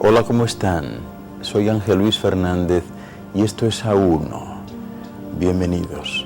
Hola, ¿cómo están? Soy Ángel Luis Fernández y esto es A1. Bienvenidos.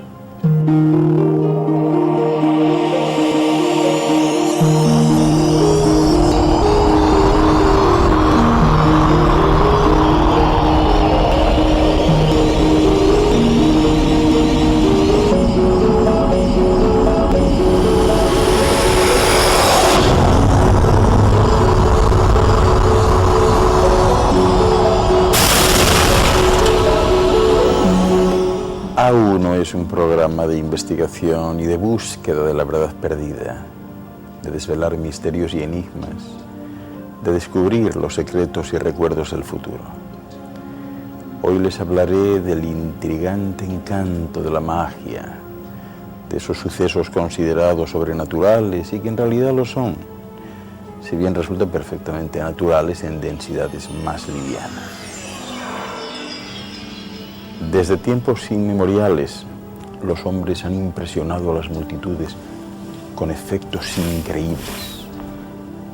A1 es un programa de investigación y de búsqueda de la verdad perdida, de desvelar misterios y enigmas, de descubrir los secretos y recuerdos del futuro. Hoy les hablaré del intrigante encanto de la magia, de esos sucesos considerados sobrenaturales y que en realidad lo son, si bien resultan perfectamente naturales en densidades más livianas. Desde tiempos inmemoriales, los hombres han impresionado a las multitudes con efectos increíbles,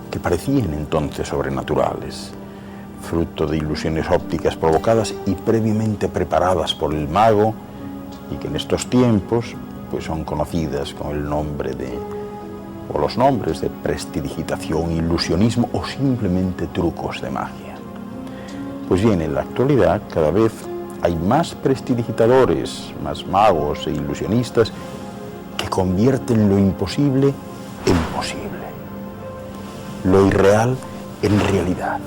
que parecían entonces sobrenaturales, fruto de ilusiones ópticas provocadas y previamente preparadas por el mago, y que en estos tiempos pues son conocidas con el nombre o los nombres de prestidigitación, ilusionismo o simplemente trucos de magia. Pues bien, en la actualidad cada vez hay más prestidigitadores, más magos e ilusionistas que convierten lo imposible en posible, lo irreal en realidad,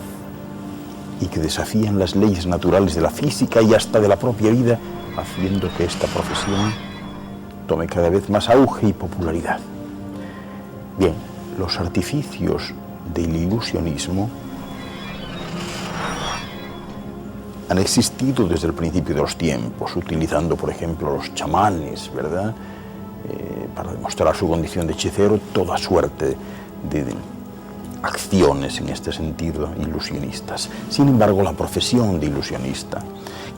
y que desafían las leyes naturales de la física y hasta de la propia vida, haciendo que esta profesión tome cada vez más auge y popularidad. Bien, los artificios del ilusionismo han existido desde el principio de los tiempos, utilizando, por ejemplo, los chamanes, ¿verdad? Para demostrar su condición de hechicero, toda suerte de acciones en este sentido ilusionistas. Sin embargo, la profesión de ilusionista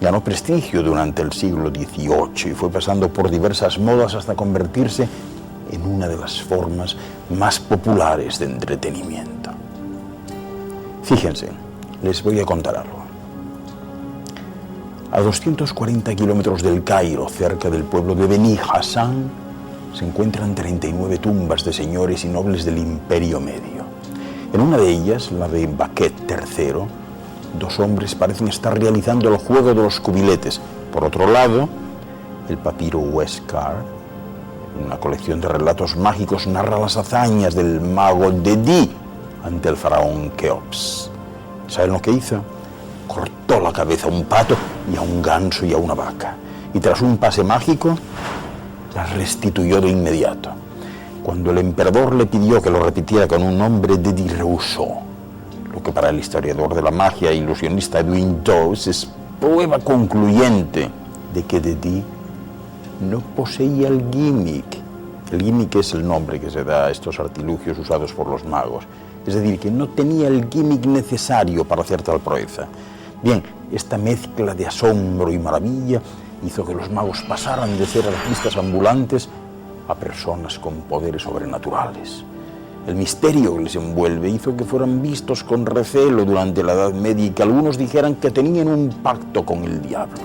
ganó prestigio durante el siglo XVIII y fue pasando por diversas modas hasta convertirse en una de las formas más populares de entretenimiento. Fíjense, les voy a contar algo. A 240 kilómetros del Cairo, cerca del pueblo de Beni Hassan, se encuentran 39 tumbas de señores y nobles del Imperio Medio. En una de ellas, la de Baquet III, dos hombres parecen estar realizando el juego de los cubiletes. Por otro lado, el papiro Huescar, una colección de relatos mágicos, narra las hazañas del mago Dedi ante el faraón Keops. ¿Saben lo que hizo? Cortó la cabeza a un pato y a un ganso y a una vaca, y tras un pase mágico las restituyó de inmediato. Cuando el emperador le pidió que lo repitiera con un nombre, Dedi rehusó, lo que para el historiador de la magia e ilusionista Edwin Dawes es prueba concluyente de que Dedi no poseía el gimmick. El gimmick es el nombre que se da a estos artilugios usados por los magos, es decir, que no tenía el gimmick necesario para hacer tal proeza. Bien, esta mezcla de asombro y maravilla hizo que los magos pasaran de ser artistas ambulantes a personas con poderes sobrenaturales. El misterio que les envuelve hizo que fueran vistos con recelo durante la Edad Media y que algunos dijeran que tenían un pacto con el diablo.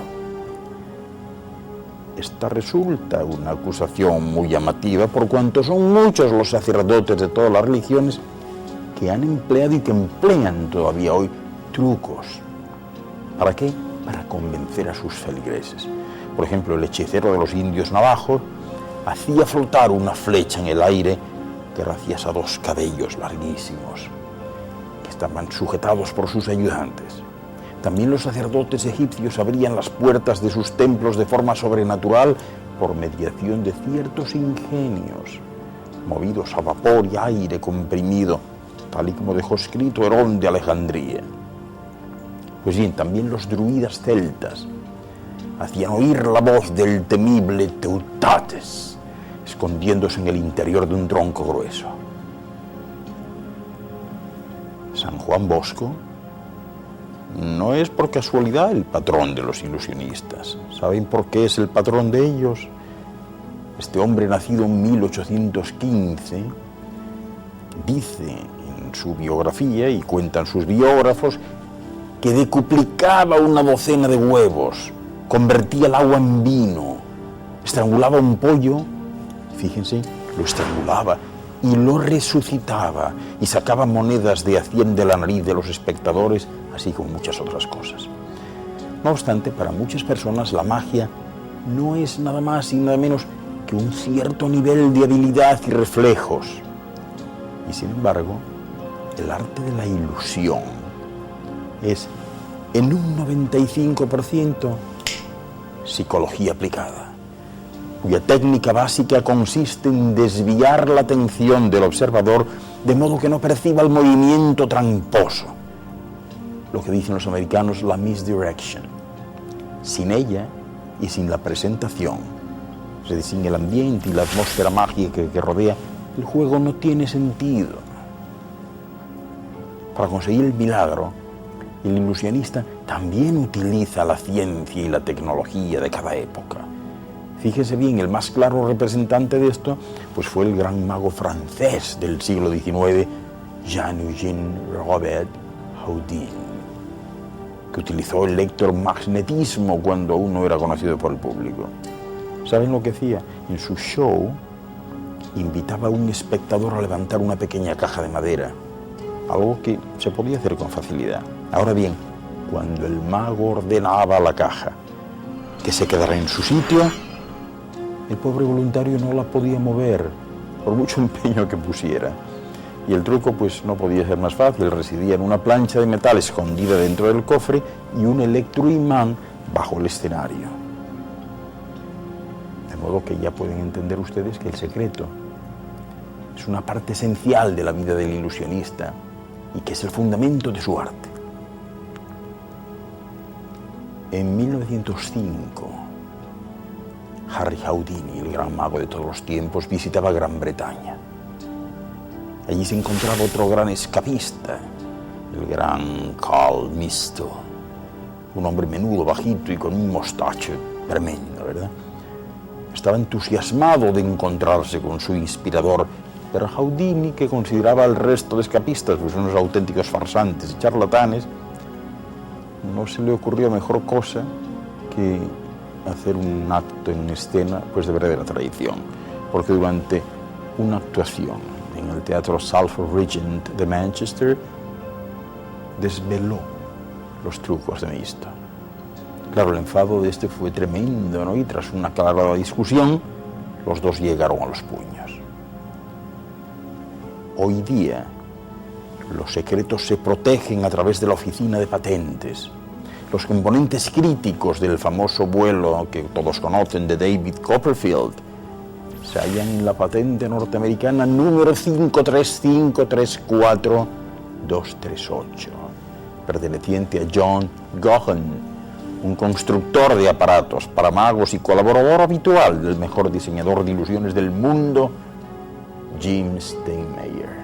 Esta resulta una acusación muy llamativa por cuanto son muchos los sacerdotes de todas las religiones que han empleado y que emplean todavía hoy trucos. ¿Para qué? Para convencer a sus feligreses. Por ejemplo, el hechicero de los indios navajos hacía flotar una flecha en el aire gracias a dos cabellos larguísimos que estaban sujetados por sus ayudantes. También los sacerdotes egipcios abrían las puertas de sus templos de forma sobrenatural por mediación de ciertos ingenios, movidos a vapor y aire comprimido, tal y como dejó escrito Herón de Alejandría. Pues bien, también los druidas celtas hacían oír la voz del temible Teutates, escondiéndose en el interior de un tronco grueso. San Juan Bosco no es por casualidad el patrón de los ilusionistas. ¿Saben por qué es el patrón de ellos? Este hombre, nacido en 1815, dice en su biografía, y cuentan sus biógrafos, que decuplicaba una docena de huevos, convertía el agua en vino, estrangulaba un pollo, fíjense, lo estrangulaba y lo resucitaba y sacaba monedas de a 100 de la nariz de los espectadores, así como muchas otras cosas. No obstante, para muchas personas la magia no es nada más y nada menos que un cierto nivel de habilidad y reflejos. Y sin embargo, el arte de la ilusión es en un 95% psicología aplicada, cuya técnica básica consiste en desviar la atención del observador de modo que no perciba el movimiento tramposo, lo que dicen los americanos la misdirection. Sin ella y sin la presentación, es decir, sin el ambiente y la atmósfera mágica que rodea, el juego no tiene sentido. Para conseguir el milagro, el ilusionista también utiliza la ciencia y la tecnología de cada época. Fíjese bien, el más claro representante de esto pues fue el gran mago francés del siglo XIX, Jean-Eugène Robert Houdin, que utilizó el electromagnetismo cuando aún no era conocido por el público. ¿Saben lo que hacía? En su show invitaba a un espectador a levantar una pequeña caja de madera, algo que se podía hacer con facilidad. Ahora bien, cuando el mago ordenaba a la caja que se quedara en su sitio, el pobre voluntario no la podía mover, por mucho empeño que pusiera. Y el truco pues no podía ser más fácil, residía en una plancha de metal escondida dentro del cofre y un electroimán bajo el escenario. De modo que ya pueden entender ustedes que el secreto es una parte esencial de la vida del ilusionista y que es el fundamento de su arte. En 1905, Harry Houdini, el gran mago de todos los tiempos, visitaba Gran Bretaña. Allí se encontraba otro gran escapista, el gran Carl Misto, un hombre menudo, bajito y con un mostacho tremendo, ¿verdad? Estaba entusiasmado de encontrarse con su inspirador, pero Houdini, que consideraba al resto de escapistas pues unos auténticos farsantes y charlatanes, no se le ocurrió mejor cosa que hacer un acto en escena pues de verdadera tradición, porque durante una actuación en el Teatro Salford Regent de Manchester desveló los trucos de Misto. Claro, el enfado de este fue tremendo, ¿no? Y tras una clara discusión, los dos llegaron a los puños. Hoy día, los secretos se protegen a través de la oficina de patentes. Los componentes críticos del famoso vuelo que todos conocen de David Copperfield se hallan en la patente norteamericana número 53534-238, perteneciente a John Gohan, un constructor de aparatos para magos y colaborador habitual del mejor diseñador de ilusiones del mundo, Jim Steinmeyer.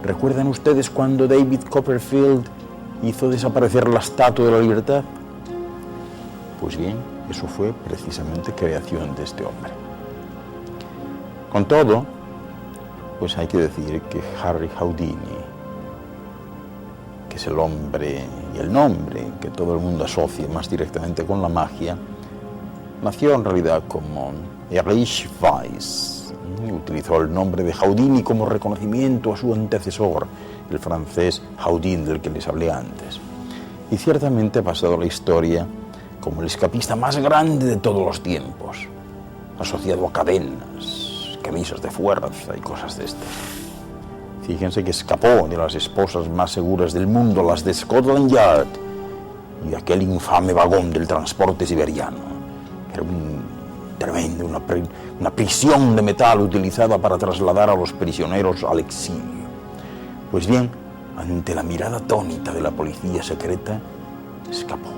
¿Recuerdan ustedes cuando David Copperfield hizo desaparecer la Estatua de la Libertad? Pues bien, eso fue precisamente creación de este hombre. Con todo, pues hay que decir que Harry Houdini, que es el hombre y el nombre que todo el mundo asocia más directamente con la magia, nació en realidad como Erich Weiss. Utilizó el nombre de Houdini como reconocimiento a su antecesor, el francés Houdin, del que les hablé antes. Y ciertamente ha pasado a la historia como el escapista más grande de todos los tiempos, asociado a cadenas, camisas de fuerza y cosas de estas. Fíjense que escapó de las esposas más seguras del mundo, las de Scotland Yard, y de aquel infame vagón del transporte siberiano. Era tremendo, una prisión de metal utilizada para trasladar a los prisioneros al exilio. Pues bien, ante la mirada atónita de la policía secreta, escapó.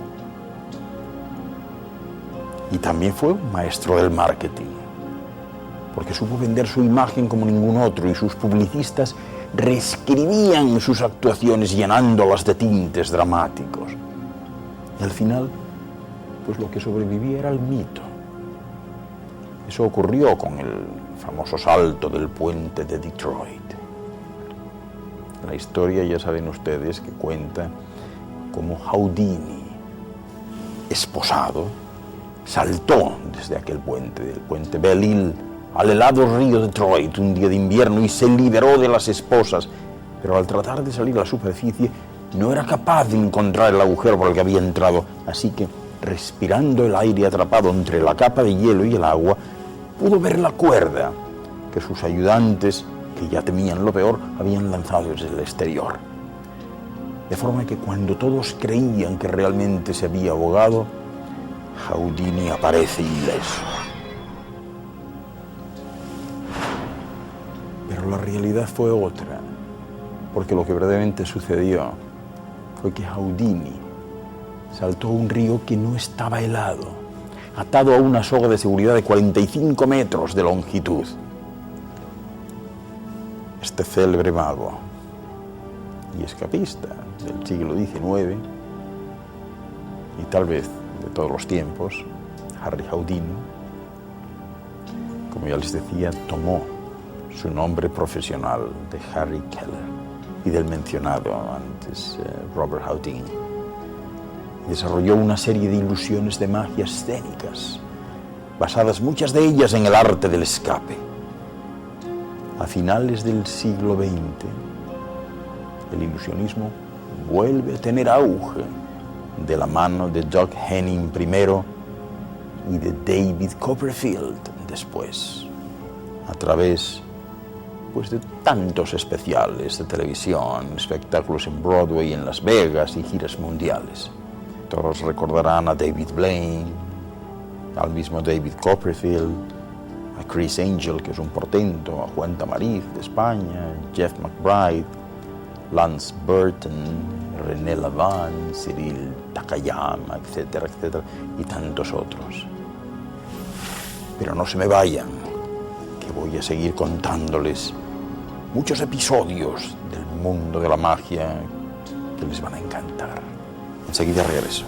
Y también fue un maestro del marketing, porque supo vender su imagen como ningún otro, y sus publicistas reescribían sus actuaciones llenándolas de tintes dramáticos. Y al final, pues lo que sobrevivía era el mito. Eso ocurrió con el famoso salto del puente de Detroit. La historia, ya saben ustedes, que cuenta cómo Houdini, esposado, saltó desde aquel puente, del puente Belle-Île, al helado río Detroit un día de invierno y se liberó de las esposas, pero al tratar de salir a la superficie no era capaz de encontrar el agujero por el que había entrado, así que, respirando el aire atrapado entre la capa de hielo y el agua, pudo ver la cuerda que sus ayudantes, que ya temían lo peor, habían lanzado desde el exterior. De forma que cuando todos creían que realmente se había ahogado, Houdini aparece ileso. Pero la realidad fue otra, porque lo que verdaderamente sucedió fue que Houdini saltó a un río que no estaba helado, atado a una soga de seguridad de 45 metros de longitud. Este célebre mago y escapista del siglo XIX y tal vez de todos los tiempos, Harry Houdini, como ya les decía, tomó su nombre profesional de Harry Keller y del mencionado antes Robert Houdin. Desarrolló una serie de ilusiones de magia escénicas, basadas muchas de ellas en el arte del escape. A finales del siglo XX, el ilusionismo vuelve a tener auge de la mano de Doug Henning primero y de David Copperfield después, a través de tantos especiales de televisión, espectáculos en Broadway, en Las Vegas y giras mundiales. Todos recordarán a David Blaine, al mismo David Copperfield, a Criss Angel, que es un portento, a Juan Tamariz de España, Jeff McBride, Lance Burton, René Lavant, Cyril Takayama, etcétera, etcétera, y tantos otros. Pero no se me vayan, que voy a seguir contándoles muchos episodios del mundo de la magia que les van a encantar. Enseguida regreso.